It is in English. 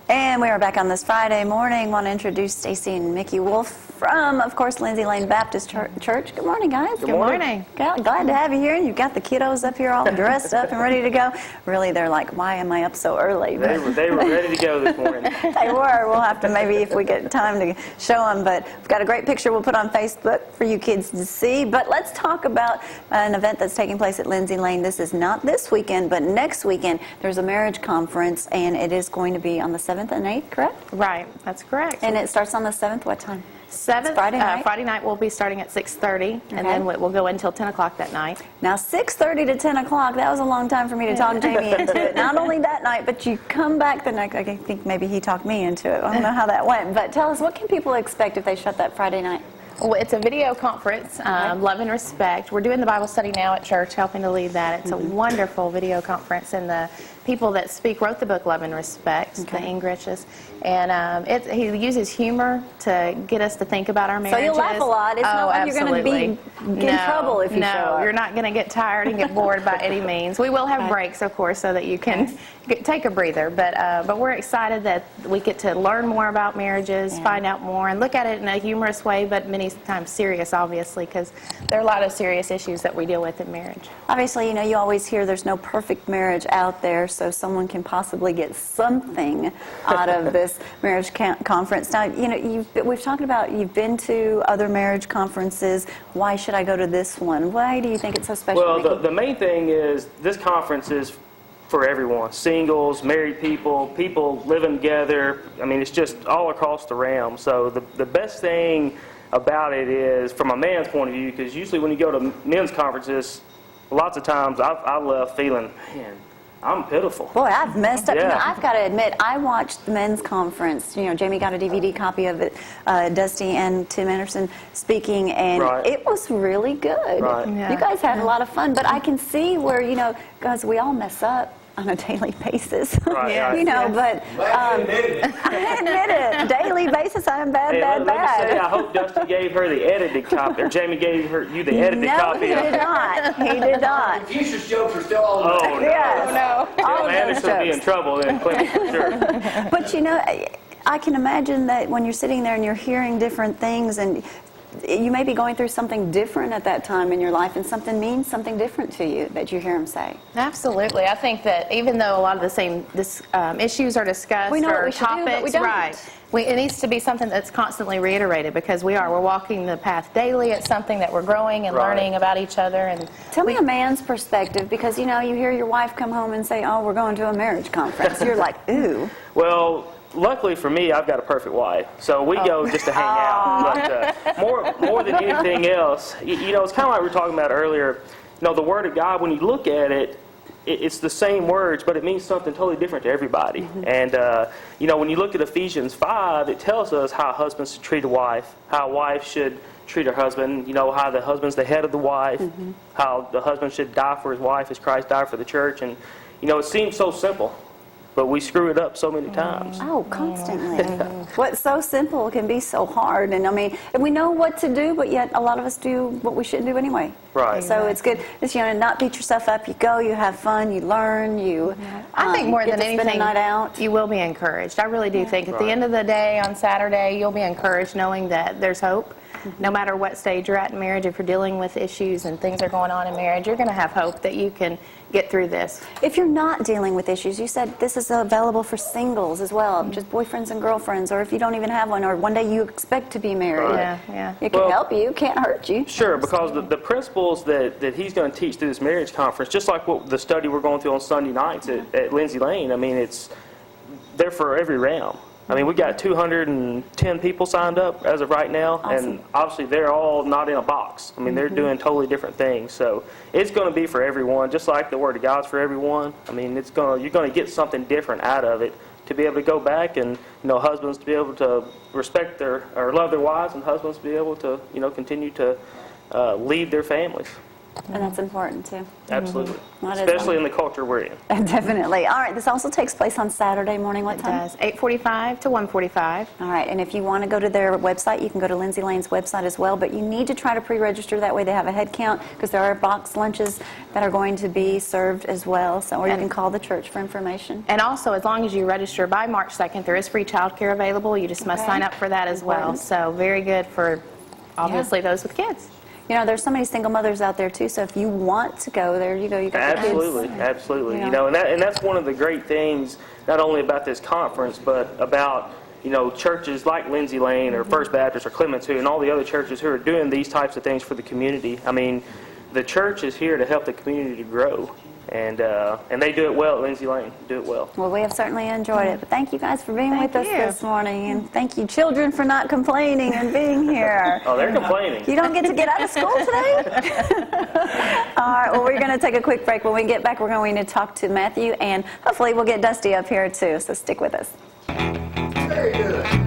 And we are back on this Friday morning. Want to introduce Stacy and Micky Wolfe from, of course, Lindsay Lane Baptist Church. Good morning, guys. Good morning. Glad to have you here. And you've got the kiddos up here all dressed up and ready to go. Really, they're like, why am I up so early? They were ready to go this morning. They were. We'll have to maybe, if we get time, to show them. But we've got a great picture we'll put on Facebook for you kids to see. But let's talk about an event that's taking place at Lindsay Lane. This is not this weekend, but next weekend. There's a marriage conference, and it is going to be on the 7th and 8th, correct? Right, that's correct. And it starts on the 7th, what time? 7th, Friday night? Friday night will be starting at 6:30, and then we'll go until 10 o'clock that night. Now, 6:30 to 10 o'clock, that was a long time for me to talk Jamie into it. Not only that night, but you come back the next, I think maybe he talked me into it. I don't know how that went. But tell us, what can people expect if they shut that Friday night? Well, it's a video conference, Love and Respect. We're doing the Bible study now at church, helping to lead that. It's a wonderful video conference, and the people that speak wrote the book Love and Respect, the Engrishes. And he uses humor to get us to think about our marriages. So you'll laugh a lot. It's not like you're going to be in trouble if you show up. No, you're not going to get tired and get bored by any means. We will have breaks, of course, so that you can take a breather. But we're excited that we get to learn more about marriages, find out more, and look at it in a humorous way, but many times serious, obviously, because there are a lot of serious issues that we deal with in marriage. Obviously, you know, you always hear there's no perfect marriage out there, so someone can possibly get something out of this marriage conference. Now, you know, we've talked about you've been to other marriage conferences. Why should I go to this one? Why do you think it's so special? Well, the main thing is this conference is for everyone. Singles, married people, people living together. I mean, it's just all across the realm. So the best thing about it is, from a man's point of view, because usually when you go to men's conferences, lots of times I left feeling, man, I'm pitiful. Boy, I've messed up. Yeah. You know, I've got to admit, I watched the men's conference. You know, Jamie got a DVD copy of it, Dusty and Tim Anderson speaking, and it was really good. Right. Yeah. You guys had a lot of fun, but I can see where, you know, guys, we all mess up on a daily basis. Right, you know, but I admit it. Daily basis, I'm bad. Let me say, I hope Dusty gave her the edited copy, or Jamie gave you the edited copy. No, he did not. He did not. Confucius jokes are still all Oh, over. no. Yes. No. All of those Anderson will be in jokes. trouble then, plenty for sure. But you know, I can imagine that when you're sitting there and you're hearing different things, and you may be going through something different at that time in your life, and something means something different to you that you hear him say. Absolutely. I think that even though a lot of the same issues are discussed, We know what or we should do, topics, but we don't. right? It needs to be something that's constantly reiterated, because we're walking the path daily. It's something that we're growing and learning about each other. And Tell me a man's perspective, because you know, you hear your wife come home and say, "Oh, we're going to a marriage conference." You're like, "Ooh." Well, luckily for me, I've got a perfect wife, so we go just to hang out. But more than anything else, you know, it's kind of like we were talking about earlier. You know, the Word of God, when you look at it, it's the same words, but it means something totally different to everybody. And you know, when you look at Ephesians 5, it tells us how husbands should treat a wife, how a wife should treat her husband. You know, how the husband's the head of the wife, how the husband should die for his wife as Christ died for the church. And you know, it seems so simple, but we screw it up so many times. Oh, constantly. What's so simple can be so hard. And I mean, and we know what to do, but yet a lot of us do what we shouldn't do anyway. Right. So it's good. It's, you know, not beat yourself up. You go, you have fun, you learn, you I think more get than to spend anything, a night out. you will be encouraged. I really do think at the end of the day, on Saturday, you'll be encouraged knowing that there's hope. No matter what stage you're at in marriage, if you're dealing with issues and things are going on in marriage, you're going to have hope that you can get through this. If you're not dealing with issues, you said this is available for singles as well, just boyfriends and girlfriends, or if you don't even have one, or one day you expect to be married. Yeah. It can help you, can't hurt you. Sure, because the principles that he's going to teach through this marriage conference, just like what the study we're going through on Sunday nights at Lindsay Lane, I mean, they're for every realm. I mean, we got 210 people signed up as of right now, and obviously they're all not in a box. I mean, they're doing totally different things. So it's going to be for everyone, just like the Word of God's for everyone. I mean, you're going to get something different out of it, to be able to go back, and you know, husbands to be able to respect or love their wives, and husbands to be able to, you know, continue to lead their families. And that's important, too. Absolutely. That is Especially in the culture we're in. Definitely. All right, this also takes place on Saturday morning. What It time? does. 8:45 to 1:45. All right, and if you want to go to their website, you can go to Lindsay Lane's website as well, but you need to try to pre-register. That way they have a head count, because there are box lunches that are going to be served as well, so, or you can call the church for information. And also, as long as you register by March 2nd, there is free childcare available. You just must Okay. sign up for that as well. Important. So very good for, obviously, those with kids. You know, there's so many single mothers out there, too, so if you want to go, there you go. You got the kids. Absolutely, absolutely. Yeah. You know, and that's one of the great things, not only about this conference, but about, you know, churches like Lindsay Lane or First Baptist or Clements, who and all the other churches who are doing these types of things for the community. I mean, the church is here to help the community to grow, and they do it well at Lindsay Lane. Do it well. Well, we have certainly enjoyed it, but thank you guys for being Thank with us you. this morning, and thank you, children, for not complaining and being here. Oh, they're complaining. You don't get to get out of school today? All right, well, we're going to take a quick break. When we get back, we're going to talk to Matthew, and hopefully we'll get Dusty up here, too, so stick with us. Very good.